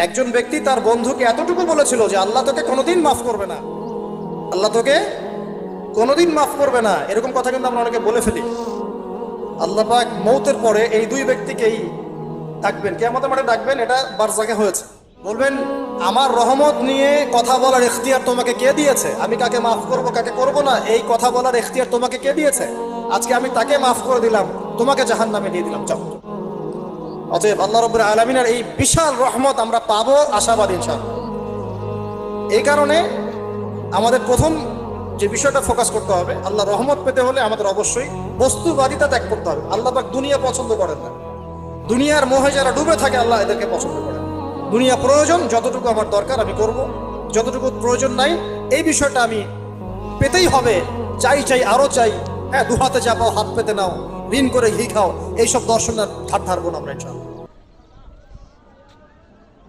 একজন ব্যক্তি তার বন্ধুকে এতটুকু বলেছিল যে আল্লাহ তোকে কোনোদিন মাফ করবে না, আল্লাহ তোকে কোনোদিন মাফ করবে না। এরকম কথা কিন্তু আমরা অনেকে বলে ফেলি। আল্লাহ পাক মৌতের পরে এই দুই ব্যক্তিকেই ডাকবেন, কিয়ামতের মাঠে ডাকবেন। এটা বারজাকে হয়েছে। বলবেন, আমার রহমত নিয়ে কথা বলার ইখতিয়ার তোমাকে কে দিয়েছে? আমি কাকে মাফ করব কাকে করব না, এই কথা বলার ইখতিয়ার তোমাকে কে দিয়েছে? আজকে আমি তাকে মাফ করে দিলাম, তোমাকে জাহান্নামে দিয়ে দিলাম, যাও। অতএব আল্লাহ রাব্বুল আলামিনের এই বিশাল রহমত আমরা পাবো, আশাবাদী ইনশাআল্লাহ। এই কারণে আমাদের প্রথম যে বিষয়টা ফোকাস করতে হবে, আল্লাহ রহমত পেতে হলে আমাদের অবশ্যই বস্তুবাদিতা ত্যাগ করতে হবে। আল্লাহ পাক দুনিয়া পছন্দ করেন না। দুনিয়ার মোহে যারা ডুবে থাকে আল্লাহ এদেরকে পছন্দ করেন। দুনিয়া প্রয়োজন, যতটুকু আমার দরকার আমি করব, যতটুকু প্রয়োজন নাই এই বিষয়টা আমি পেতেই হবে, চাই চাই আরো চাই। হ্যাঁ, দুহাতে চাপাও হাত পেতে নাও, ঋণ করে ঘি খাও, এইসব দর্শনের ধার ধারবো না আমরা ইনশাআল্লাহ।